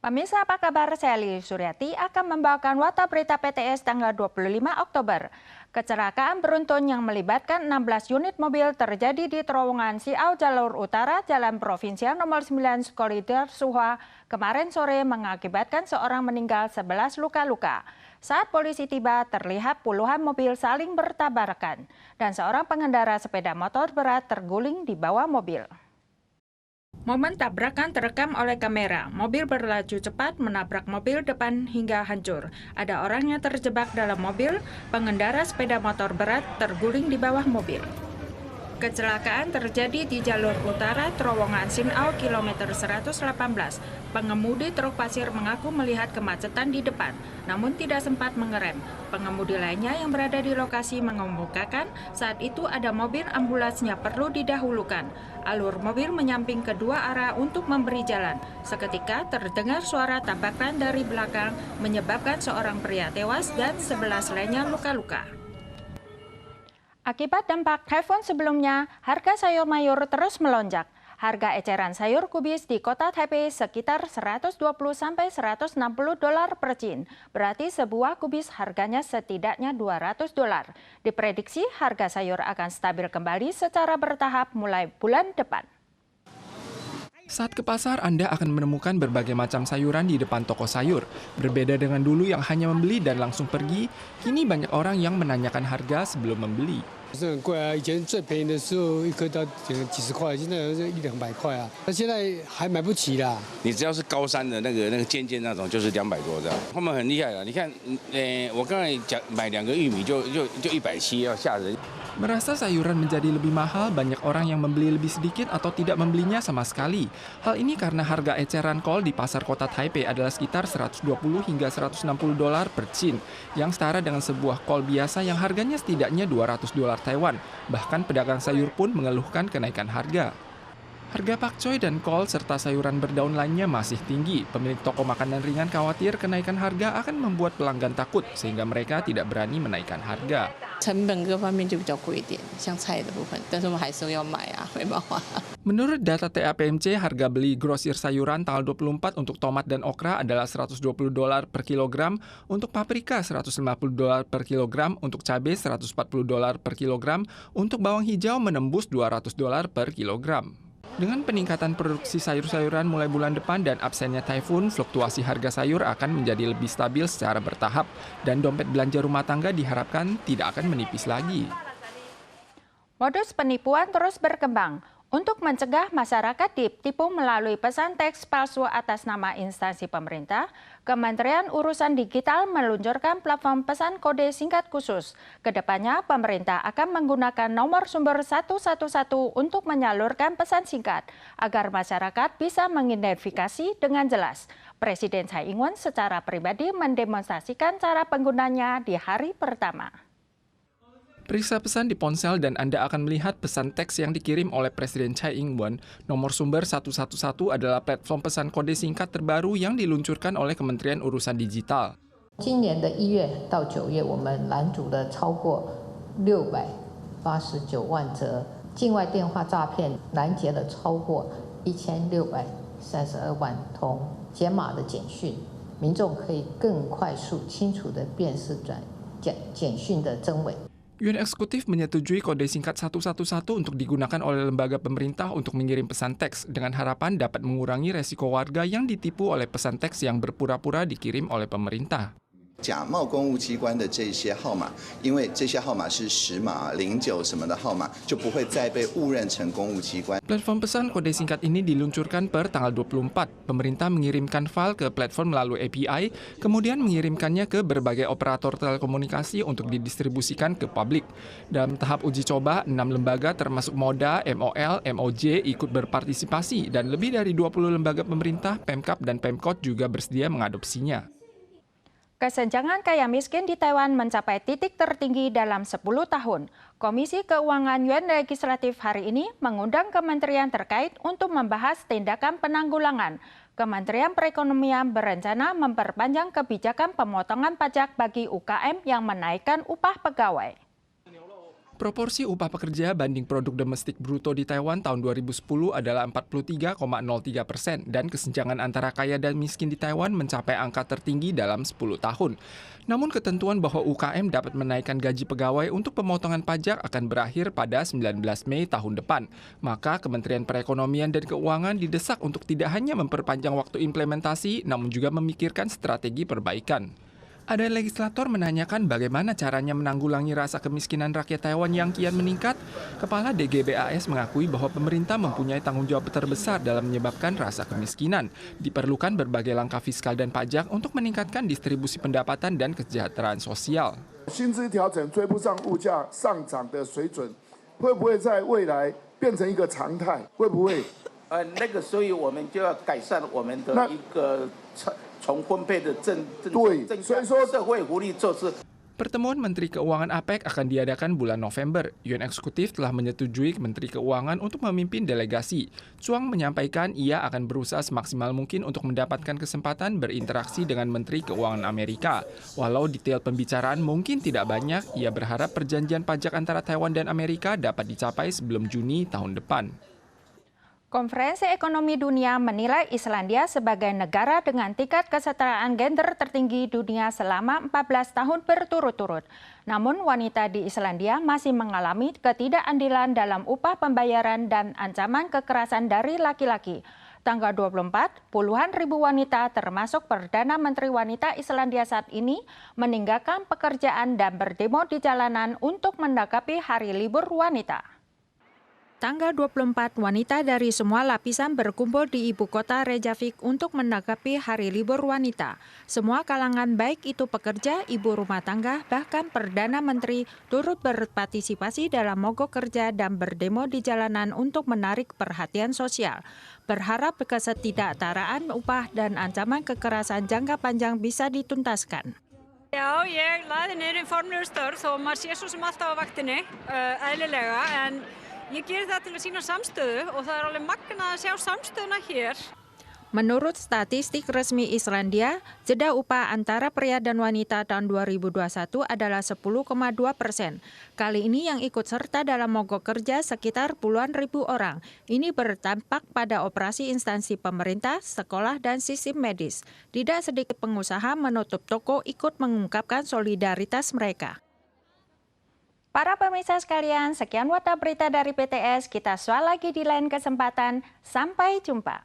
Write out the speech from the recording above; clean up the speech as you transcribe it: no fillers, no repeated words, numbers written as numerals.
Pemirsa, apa kabar? Saya Lili Suryati akan membawakan Warta Berita PTS tanggal 25 Oktober. Kecelakaan beruntun yang melibatkan 16 unit mobil terjadi di terowongan Siau Jalur Utara Jalan Provinsial nomor 9 Koridor Suha kemarin sore mengakibatkan seorang meninggal, 11 luka-luka. Saat polisi tiba, terlihat puluhan mobil saling bertabrakan dan seorang pengendara sepeda motor berat terguling di bawah mobil. Momen tabrakan terekam oleh kamera. Mobil berlaju cepat menabrak mobil depan hingga hancur. Ada orang yang terjebak dalam mobil, pengendara sepeda motor berat terguling di bawah mobil. Kecelakaan terjadi di jalur utara terowongan Sinau kilometer 118. Pengemudi truk pasir mengaku melihat kemacetan di depan, namun tidak sempat mengerem. Pengemudi lainnya yang berada di lokasi mengemukakan saat itu ada mobil ambulansnya perlu didahulukan. Alur mobil menyamping kedua arah untuk memberi jalan. Seketika terdengar suara tabrakan dari belakang menyebabkan seorang pria tewas dan 11 lainnya luka-luka. Akibat dampak typhoon sebelumnya, harga sayur mayur terus melonjak. Harga eceran sayur kubis di kota Taipei sekitar 120–160 dolar per cin. Berarti sebuah kubis harganya setidaknya 200 dolar. Diprediksi harga sayur akan stabil kembali secara bertahap mulai bulan depan. Saat ke pasar, Anda akan menemukan berbagai macam sayuran di depan toko sayur. Berbeda dengan dulu yang hanya membeli dan langsung pergi, kini banyak orang yang menanyakan harga sebelum membeli. 很贵啊！以前最便宜的时候一颗到几十块，现在100-200块啊。那现在还买不起啦。你只要是高山的那个尖尖那种，就是200多这样。他们很厉害了，你看，我刚才买2个玉米就170，要吓人。 Merasa sayuran menjadi lebih mahal, banyak orang yang membeli lebih sedikit atau tidak membelinya sama sekali. Hal ini karena harga eceran kol di pasar kota Taipei adalah sekitar 120 hingga 160 dolar per cin, yang setara dengan sebuah kol biasa yang harganya setidaknya 200 dolar Taiwan. Bahkan pedagang sayur pun mengeluhkan kenaikan harga. Harga pakcoy dan kol serta sayuran berdaun lainnya masih tinggi. Pemilik toko makanan ringan khawatir kenaikan harga akan membuat pelanggan takut, sehingga mereka tidak berani menaikkan harga. 成本各方面就比较贵一点，像菜的部分，但是我们还是要买啊，没办法。 Menurut data TAPMC, harga beli grosir sayuran tanggal 24 untuk tomat dan okra adalah 120 dolar per kilogram, untuk paprika 150 dolar per kilogram, untuk cabai 140 dolar per kilogram, untuk bawang hijau menembus 200 dolar per kilogram. Dengan peningkatan produksi sayur-sayuran mulai bulan depan dan absennya typhoon, fluktuasi harga sayur akan menjadi lebih stabil secara bertahap dan dompet belanja rumah tangga diharapkan tidak akan menipis lagi. Modus penipuan terus berkembang. Untuk mencegah masyarakat ditipu melalui pesan teks palsu atas nama instansi pemerintah, Kementerian Urusan Digital meluncurkan platform pesan kode singkat khusus. Kedepannya, pemerintah akan menggunakan nomor sumber 111 untuk menyalurkan pesan singkat, agar masyarakat bisa mengidentifikasi dengan jelas. Presiden Tsai Ing-wen secara pribadi mendemonstrasikan cara penggunanya di hari pertama. Periksa pesan di ponsel dan Anda akan melihat pesan teks yang dikirim oleh Presiden Tsai Ing-wen. Nomor sumber 111 adalah platform pesan kode singkat terbaru yang diluncurkan oleh Kementerian Urusan Digital. 今年的1月到9月，我们拦阻了超过689万则境外电话诈骗，拦截了超过1632万通解码的简讯，民众可以更快速、清楚地辨识简讯的真伪。 Yuan Eksekutif menyetujui kode singkat 111 untuk digunakan oleh lembaga pemerintah untuk mengirim pesan teks dengan harapan dapat mengurangi resiko warga yang ditipu oleh pesan teks yang berpura-pura dikirim oleh pemerintah. 假冒公务机关的这些号码，因为这些号码是10码、09什么的号码，就不会再被误认成公务机关。 Platform pesan kode singkat ini diluncurkan per tanggal 24. Pemerintah mengirimkan file ke platform melalui API, kemudian mengirimkannya ke berbagai operator telekomunikasi untuk didistribusikan ke publik. Dalam tahap uji coba, 6 lembaga termasuk Moda, MOL, MOJ ikut berpartisipasi dan lebih dari 20 lembaga pemerintah, Pemkab dan Pemkot juga bersedia mengadopsinya. Kesenjangan kaya miskin di Taiwan mencapai titik tertinggi dalam 10 tahun. Komisi Keuangan Yuan Legislatif hari ini mengundang kementerian terkait untuk membahas tindakan penanggulangan. Kementerian Perekonomian berencana memperpanjang kebijakan pemotongan pajak bagi UKM yang menaikkan upah pegawai. Proporsi upah pekerja banding produk domestik bruto di Taiwan tahun 2010 adalah 43,03% dan kesenjangan antara kaya dan miskin di Taiwan mencapai angka tertinggi dalam 10 tahun. Namun ketentuan bahwa UKM dapat menaikkan gaji pegawai untuk pemotongan pajak akan berakhir pada 19 Mei tahun depan. Maka Kementerian Perekonomian dan Keuangan didesak untuk tidak hanya memperpanjang waktu implementasi, namun juga memikirkan strategi perbaikan. Ada legislator menanyakan bagaimana caranya menanggulangi rasa kemiskinan rakyat Taiwan yang kian meningkat. Kepala DGBAS mengakui bahwa pemerintah mempunyai tanggung jawab terbesar dalam menyebabkan rasa kemiskinan. Diperlukan berbagai langkah fiskal dan pajak untuk meningkatkan distribusi pendapatan dan kesejahteraan sosial. 薪资调整追不上物价上涨的水准，会不会在未来变成一个常态？会不会？所以我们就要改善我们的一个重分配的政社会福利措施。 Pertemuan Menteri Keuangan APEC akan diadakan bulan November. Yuan Eksekutif telah menyetujui Menteri Keuangan untuk memimpin delegasi. Chuang menyampaikan ia akan berusaha semaksimal mungkin untuk mendapatkan kesempatan berinteraksi dengan Menteri Keuangan Amerika. Walau detail pembicaraan mungkin tidak banyak, ia berharap perjanjian pajak antara Taiwan dan Amerika dapat dicapai sebelum Juni tahun depan. Konferensi Ekonomi Dunia menilai Islandia sebagai negara dengan tingkat kesetaraan gender tertinggi dunia selama 14 tahun berturut-turut. Namun wanita di Islandia masih mengalami ketidakadilan dalam upah pembayaran dan ancaman kekerasan dari laki-laki. Tanggal 24, puluhan ribu wanita termasuk Perdana Menteri Wanita Islandia saat ini meninggalkan pekerjaan dan berdemo di jalanan untuk menanggapi Hari Libur Wanita. Tanggal 24, wanita dari semua lapisan berkumpul di ibu kota Reykjavik untuk menanggapi Hari Libur Wanita. Semua kalangan baik itu pekerja, ibu rumah tangga, bahkan Perdana Menteri turut berpartisipasi dalam mogok kerja dan berdemo di jalanan untuk menarik perhatian sosial. Berharap ketidaktaraan upah dan ancaman kekerasan jangka panjang bisa dituntaskan. Já, ég lagði niður formlegur störf og maður sé svo sem alltaf á vaktinni, eðlilega, en ég gerir það til að sýna samstöðu og það alveg magnað að sjá samstöðuna hér. Menurut statistik resmi Islandia, jeda upah antara pria dan wanita tahun 2021 adalah 10,2%. Kali ini yang ikut serta dalam mogok kerja sekitar puluhan ribu orang. Ini berdampak pada operasi instansi pemerintah, sekolah, dan sistem medis. Tidak sedikit pengusaha menutup toko ikut mengungkapkan solidaritas mereka. Para pemirsa sekalian, sekian Warta Berita dari PTS. Kita soal lagi di lain kesempatan. Sampai jumpa.